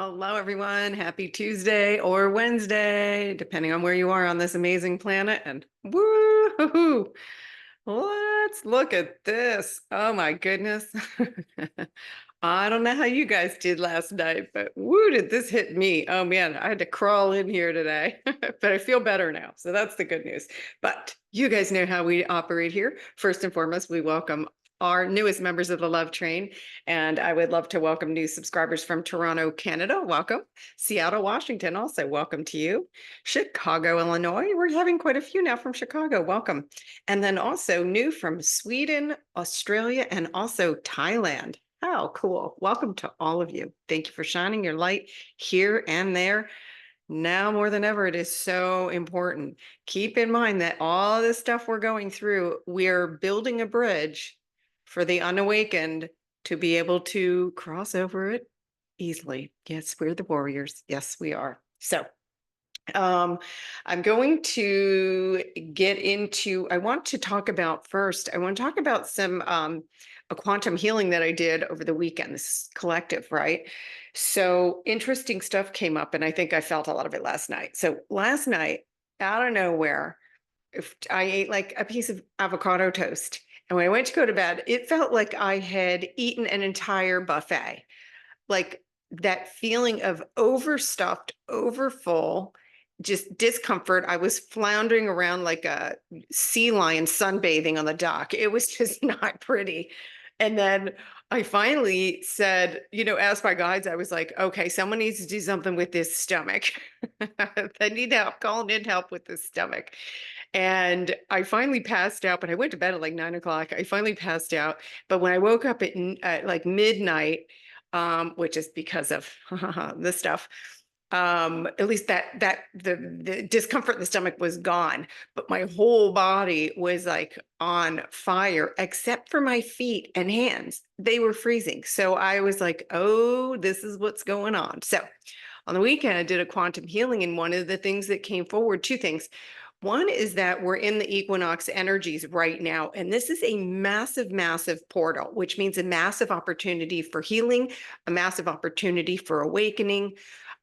Hello, everyone. Happy Tuesday or Wednesday, depending on where you are on this amazing planet. And woo, let's look at this. Oh my goodness. I don't know how you guys did last night, but woo, did this hit me? Oh man, I had to crawl in here today, but I feel better now. So that's the good news. But you guys know how we operate here. First and foremost, we welcome our newest members of the Love Train. And I would love to welcome new subscribers from Toronto, Canada. Welcome. Seattle, Washington, also welcome to you. Chicago, Illinois. We're having quite a few now from Chicago. Welcome. And then also new from Sweden, Australia, and also Thailand. How cool. Welcome to all of you. Thank you for shining your light here and there. Now more than ever, it is so important. Keep in mind that all this stuff we're going through, we're building a bridge for the unawakened to be able to cross over it easily. Yes, we're the warriors. Yes, we are. So I'm going to get into, I want to talk about some a quantum healing that I did over the weekend, this collective, right? So interesting stuff came up, and I think I felt a lot of it last night. So last night, out of nowhere, if I ate like a piece of avocado toast. And when I went to go to bed, it felt like I had eaten an entire buffet. Like that feeling of overstuffed, overfull, just discomfort. I was floundering around like a sea lion sunbathing on the dock. It was just not pretty. And then I finally said, asked my guides, I was like, okay, someone needs to do something with this stomach. I need help, calling in help with this stomach. And I finally passed out, but I went to bed at like 9 o'clock. I finally passed out. But when I woke up at like midnight, which is because of the stuff, at least the discomfort in the stomach was gone, but my whole body was like on fire, except for my feet and hands. They were freezing. So I was like, oh, this is what's going on. So on the weekend, I did a quantum healing, and one of the things that came forward, two things. One is that we're in the equinox energies right now, and this is a massive, massive portal, which means a massive opportunity for healing, a massive opportunity for awakening.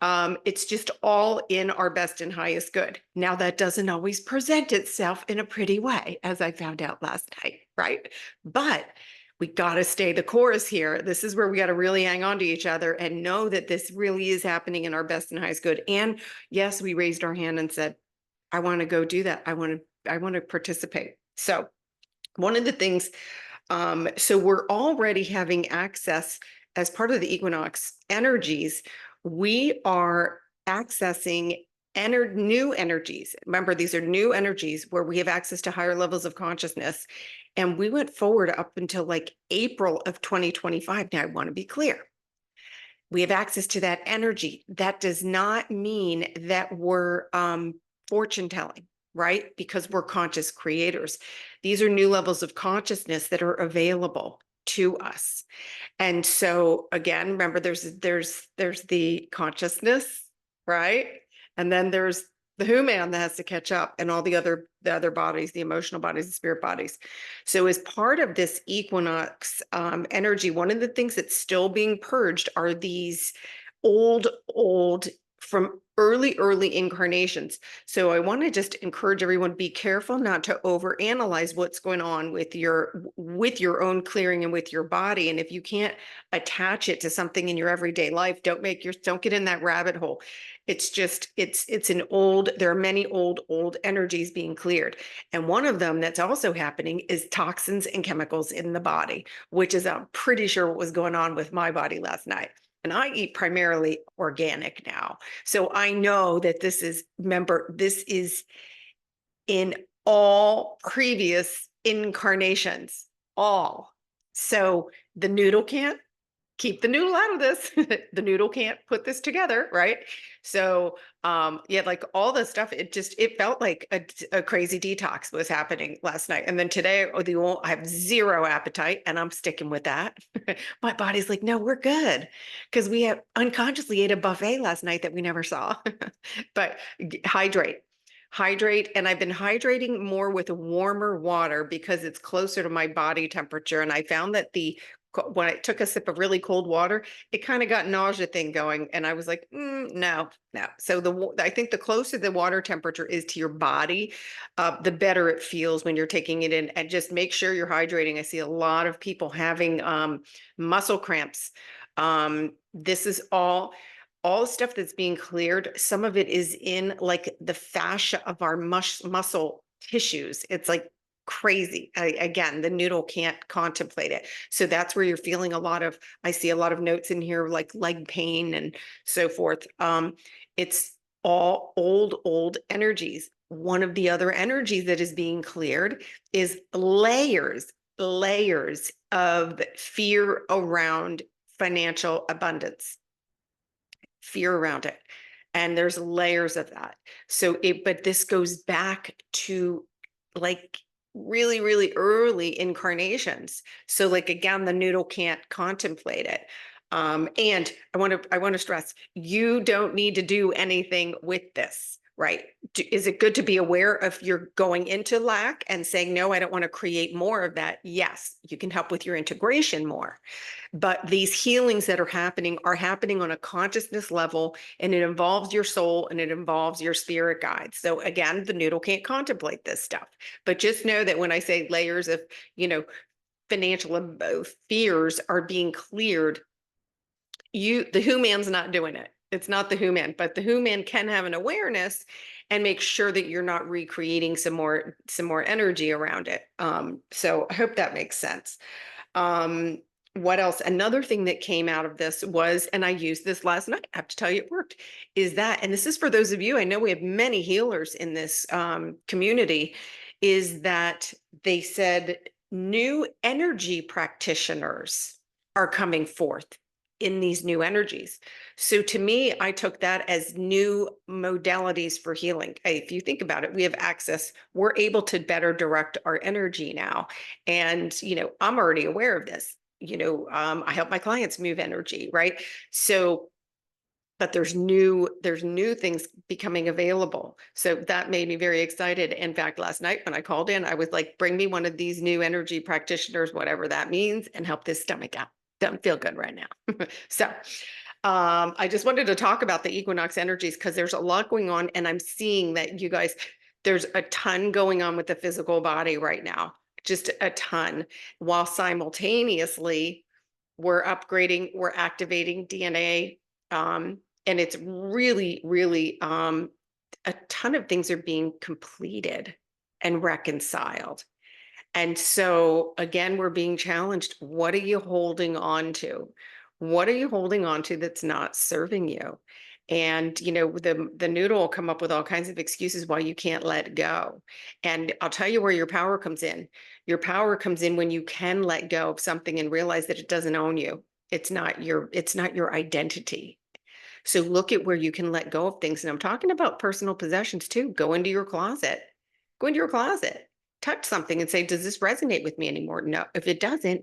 It's just all in our best and highest good. Now, that doesn't always present itself in a pretty way, as I found out last night, right? But we got to stay the course here. This is where we got to really hang on to each other and know that this really is happening in our best and highest good. And yes, we raised our hand and said, I want to go do that. I want to participate. So one of the things, so we're already having access as part of the equinox energies. We are accessing new energies. Remember, these are new energies where we have access to higher levels of consciousness. And we went forward up until like April of 2025. Now, I want to be clear. We have access to that energy. That does not mean that we're fortune telling, right? Because we're conscious creators. These are new levels of consciousness that are available to us. And so again, remember there's the consciousness, right? And then there's the human that has to catch up, and all the other bodies, the emotional bodies, the spirit bodies. So as part of this equinox energy, one of the things that's still being purged are these old from early incarnations. So I want to just encourage everyone, be careful not to overanalyze what's going on with your own clearing and with your body. And if you can't attach it to something in your everyday life, don't get in that rabbit hole. It's just, there are many old energies being cleared. And one of them that's also happening is toxins and chemicals in the body, which is, I'm pretty sure what was going on with my body last night. And I eat primarily organic now. So I know that this is in all previous incarnations, all. So the noodle can't keep the noodle out of this. The noodle can't put this together, right? So yeah, like all the stuff, it felt like a crazy detox was happening last night. And then today, I have zero appetite, and I'm sticking with that. My body's like, no, we're good. Because we have unconsciously ate a buffet last night that we never saw. But hydrate. And I've been hydrating more with warmer water because it's closer to my body temperature. And I found that the when I took a sip of really cold water, it kind of got nausea thing going. And I was like, no, no. So I think the closer the water temperature is to your body, the better it feels when you're taking it in. And just make sure you're hydrating. I see a lot of people having muscle cramps. This is all stuff that's being cleared. Some of it is in like the fascia of our muscle tissues. It's like crazy. Again, the noodle can't contemplate it. So that's where you're feeling I see a lot of notes in here, like leg pain and so forth. It's all old energies. One of the other energies that is being cleared is layers of fear around financial abundance, fear around it. And there's layers of that. But this goes back to like really, really early incarnations. So like, again, the noodle can't contemplate it. And I want to stress, you don't need to do anything with this, right? Is it good to be aware if you're going into lack and saying, no, I don't want to create more of that? Yes, you can help with your integration more. But these healings that are happening on a consciousness level, and it involves your soul and it involves your spirit guides. So again, the noodle can't contemplate this stuff, but just know that when I say layers of, financial fears are being cleared, the who man's not doing it. It's not the who man, but the who man can have an awareness and make sure that you're not recreating some more energy around it. So I hope that makes sense. What else? Another thing that came out of this was, and I used this last night, I have to tell you it worked, is that, and this is for those of you, I know we have many healers in this community, is that they said new energy practitioners are coming forth in these new energies. So to me, I took that as new modalities for healing. If you think about it, we have access, we're able to better direct our energy now. And, I'm already aware of this. I help my clients move energy, right? So, but there's new things becoming available. So that made me very excited. In fact, last night when I called in, I was like, bring me one of these new energy practitioners, whatever that means, and help this stomach out. Doesn't feel good right now. So I just wanted to talk about the equinox energies because there's a lot going on, and I'm seeing that you guys, there's a ton going on with the physical body right now, just a ton, while simultaneously we're upgrading, we're activating DNA, and it's really, really a ton of things are being completed and reconciled. And so again, we're being challenged. What are you holding on to? What are you holding on to that's not serving you? And the noodle will come up with all kinds of excuses why you can't let go. And I'll tell you where your power comes in. Your power comes in when you can let go of something and realize that it doesn't own you. It's not your identity. So look at where you can let go of things. And I'm talking about personal possessions too. Go into your closet. Go into your closet. Touch something and say, does this resonate with me anymore? No. If it doesn't,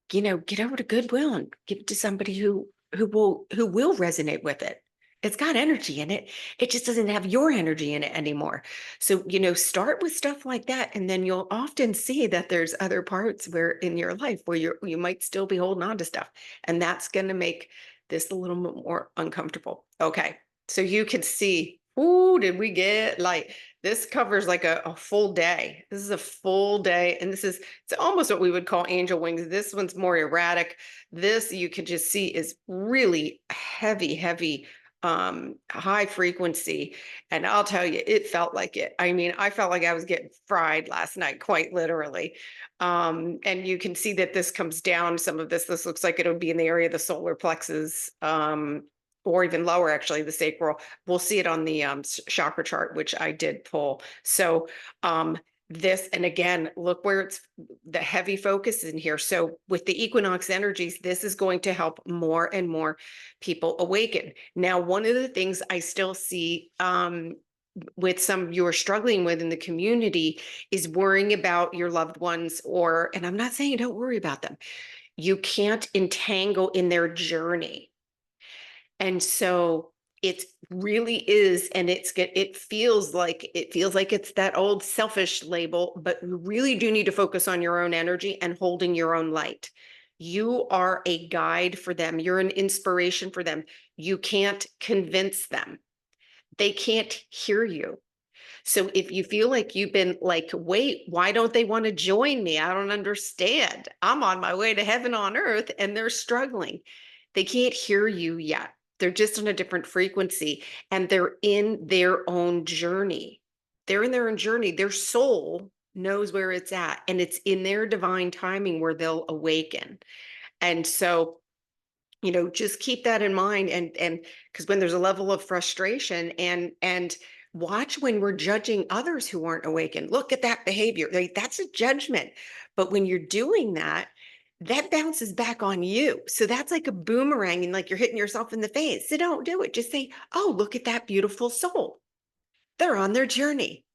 get over to Goodwill and give it to somebody who will resonate with it. It's got energy in it. It just doesn't have your energy in it anymore. So, start with stuff like that. And then you'll often see that there's other parts where in your life where you might still be holding on to stuff. And that's going to make this a little bit more uncomfortable. Okay. So you can see, ooh, did we get light? This covers like a full day. This is a full day. And it's almost what we would call angel wings. This one's more erratic. This you can just see is really heavy, high frequency. And I'll tell you, it felt like it. I mean, I felt like I was getting fried last night, quite literally. And you can see that this comes down. Some of this looks like it'll be in the area of the solar plexus, or even lower, actually, the sacral. We'll see it on the chakra chart, which I did pull. So this, and again, look where it's the heavy focus in here. So with the equinox energies, this is going to help more and more people awaken. Now, one of the things I still see with some you are struggling with in the community is worrying about your loved ones, and I'm not saying don't worry about them. You can't entangle in their journey. And so it really is, and it feels like it's that old selfish label, but you really do need to focus on your own energy and holding your own light. You are a guide for them. You're an inspiration for them. You can't convince them. They can't hear you. So if you feel like you've been like, wait, why don't they want to join me? I don't understand. I'm on my way to heaven on earth and they're struggling. They can't hear you yet. They're just on a different frequency and they're in their own journey. They're in their own journey. Their soul knows where it's at and it's in their divine timing where they'll awaken. And so, just keep that in mind. And because when there's a level of frustration and watch when we're judging others who aren't awakened, look at that behavior. Like, that's a judgment. But when you're doing that, that bounces back on you. So that's like a boomerang and like you're hitting yourself in the face. So don't do it. Just say, oh, look at that beautiful soul. They're on their journey.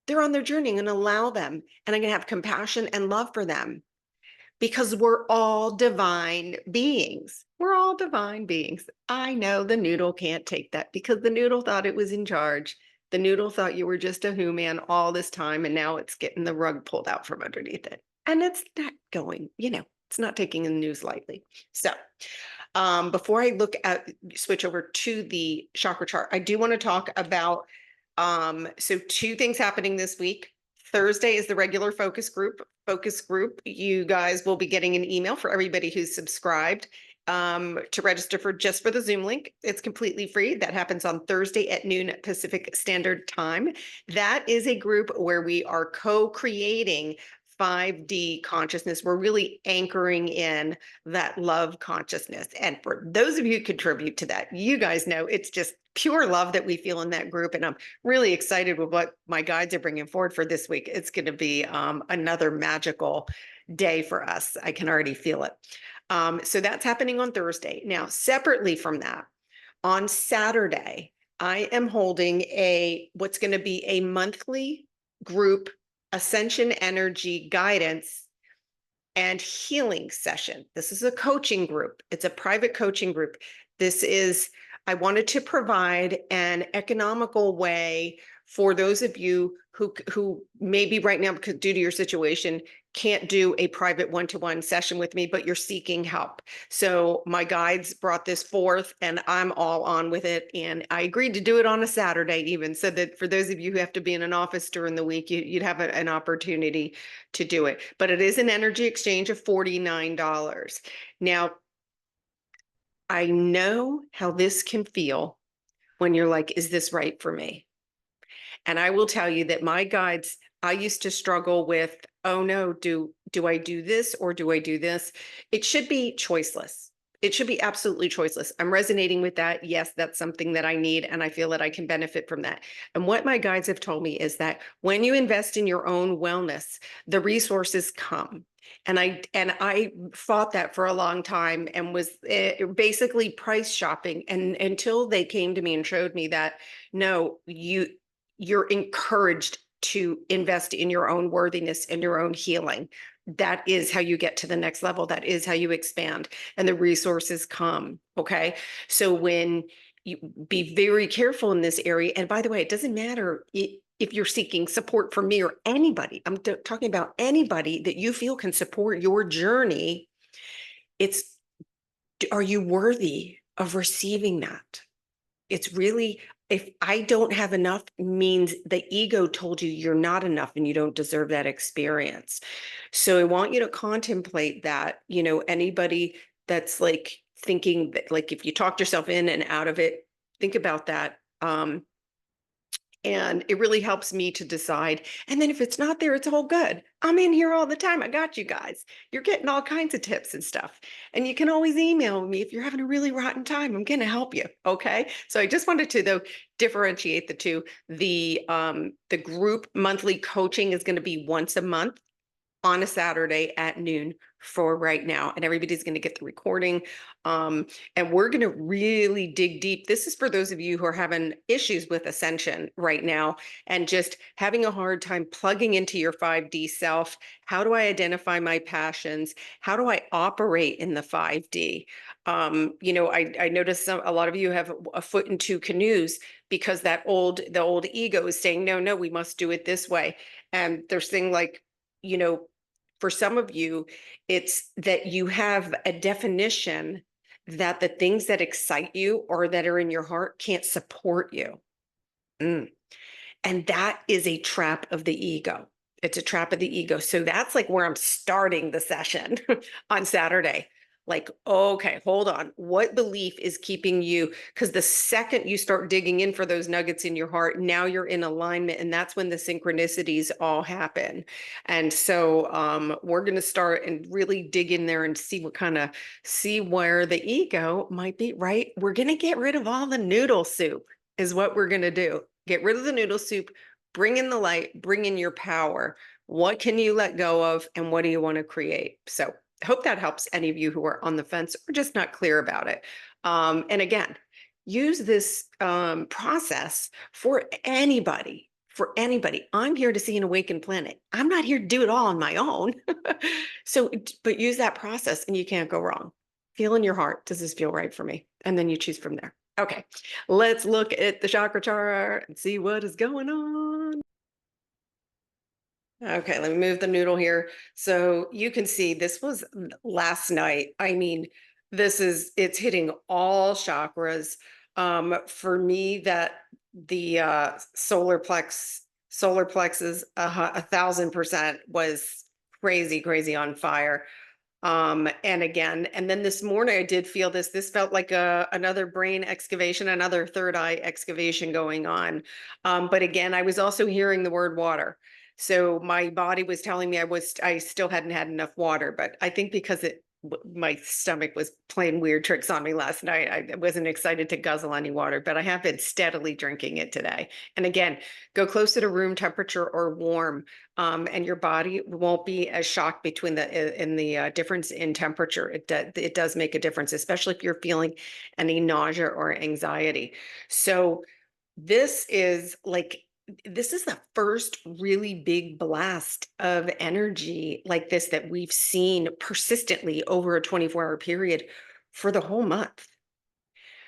They're on their journey and allow them. And I'm going to have compassion and love for them because we're all divine beings. We're all divine beings. I know the noodle can't take that because the noodle thought it was in charge. The noodle thought you were just a who man all this time, and now it's getting the rug pulled out from underneath it. And it's not going, it's not taking the news lightly. So before I switch over to the chakra chart, I do want to talk about, so two things happening this week. Thursday is the regular focus group. You guys will be getting an email for everybody who's subscribed to register for the Zoom link. It's completely free. That happens on Thursday at noon Pacific Standard Time. That is a group where we are co-creating 5D consciousness. We're really anchoring in that love consciousness. And for those of you who contribute to that, you guys know it's just pure love that we feel in that group. And I'm really excited with what my guides are bringing forward for this week. It's going to be another magical day for us. I can already feel it. So that's happening on Thursday. Now, separately from that, on Saturday, I am holding what's going to be a monthly group Ascension energy guidance and healing session. This is a coaching group. It's a private coaching group. I wanted to provide an economical way for those of you who maybe right now, because due to your situation, can't do a private one-to-one session with me, but you're seeking help. So my guides brought this forth and I'm all on with it. And I agreed to do it on a Saturday even, so that for those of you who have to be in an office during the week, you'd have an opportunity to do it. But it is an energy exchange of $49. Now, I know how this can feel when you're like, is this right for me? And I will tell you that my guides, I used to struggle with, oh no, do I do this or do I do this? It should be choiceless. It should be absolutely choiceless. I'm resonating with that. Yes, that's something that I need, and I feel that I can benefit from that. And what my guides have told me is that when you invest in your own wellness, the resources come. And I fought that for a long time and was basically price shopping. And until they came to me and showed me that, no, you're encouraged to invest in your own worthiness and your own healing. That is how you get to the next level. That is how you expand and the resources come. Okay. So when you be very careful in this area, and by the way, it doesn't matter if you're seeking support from me or anybody, I'm talking about anybody that you feel can support your journey. Are you worthy of receiving that? It's really, if I don't have enough means the ego told you you're not enough and you don't deserve that experience. So I want you to contemplate that, anybody that's like thinking that, like, if you talked yourself in and out of it, think about that. And it really helps me to decide. And then if it's not there, it's all good. I'm in here all the time. I got you guys. You're getting all kinds of tips and stuff. And you can always email me if you're having a really rotten time. I'm going to help you. Okay. So I just wanted to, though, differentiate the two. The group monthly coaching is going to be once a month on a Saturday at noon for right now. And everybody's going to get the recording. And we're going to really dig deep. This is for those of you who are having issues with Ascension right now and just having a hard time plugging into your 5D self. How do I identify my passions? How do I operate in the 5D? I noticed a lot of you have a foot in two canoes because the old ego is saying, no, we must do it this way. And there's things like, for some of you, it's that you have a definition that the things that excite you or that are in your heart can't support you. And that is a trap of the ego. It's a trap of the ego. So that's like where I'm starting the session on Saturday. Like, okay, hold on. What belief is keeping you? Because the second you start digging in for those nuggets in your heart, now you're in alignment. And that's when the synchronicities all happen. And so we're going to start and really dig in there and see where the ego might be, right? We're going to get rid of all the noodle soup is what we're going to do. Get rid of the noodle soup, bring in the light, bring in your power. What can you let go of and what do you want to create? So I hope that helps any of you who are on the fence or just not clear about it. And again, use this process for anybody. For anybody. I'm here to see an awakened planet. I'm not here to do it all on my own. But use that process and you can't go wrong. Feel in your heart. Does this feel right for me? And then you choose from there. Okay, let's look at the chakra chart and see what is going on. Okay, let me move the noodle here. So you can see this was last night. I mean, it's hitting all chakras. For me, that the solar plexus 1,000% was crazy on fire. And then this morning I did feel this felt like another brain excavation, another third eye excavation going on. But again, I was also hearing the word water. So my body was telling me I still hadn't had enough water, but I think because my stomach was playing weird tricks on me last night, I wasn't excited to guzzle any water, but I have been steadily drinking it today. And again, go closer to room temperature or warm. And your body won't be as shocked between the difference in temperature. It does make a difference, especially if you're feeling any nausea or anxiety. So this is the first really big blast of energy like this that we've seen persistently over a 24-hour period for the whole month.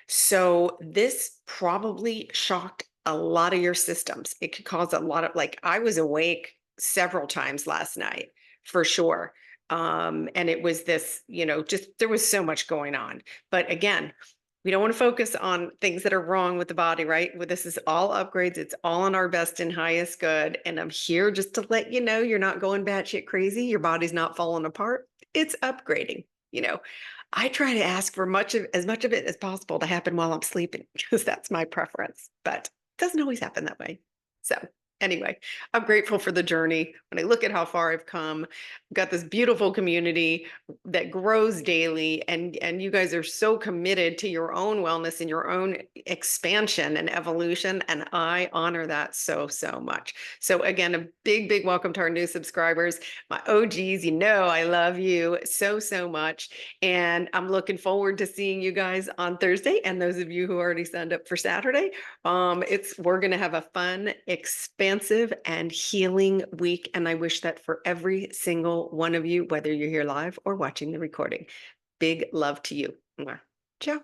So this probably shocked a lot of your systems. It could cause a lot of, I was awake several times last night for sure. And it was this, just there was so much going on. But again, we don't want to focus on things that are wrong with the body, right? Well, this is all upgrades. It's all in our best and highest good. And I'm here just to let you know you're not going batshit crazy. Your body's not falling apart. It's upgrading. I try to ask for as much of it as possible to happen while I'm sleeping because that's my preference, but it doesn't always happen that way. So anyway, I'm grateful for the journey. When I look at how far I've come, I've got this beautiful community that grows daily, and you guys are so committed to your own wellness and your own expansion and evolution, and I honor that so much. So again, a big welcome to our new subscribers, my OGs. I love you so much, and I'm looking forward to seeing you guys on Thursday, and those of you who already signed up for Saturday. We're going to have a fun, expansive, and healing week. And I wish that for every single one of you, whether you're here live or watching the recording. Big love to you. Ciao.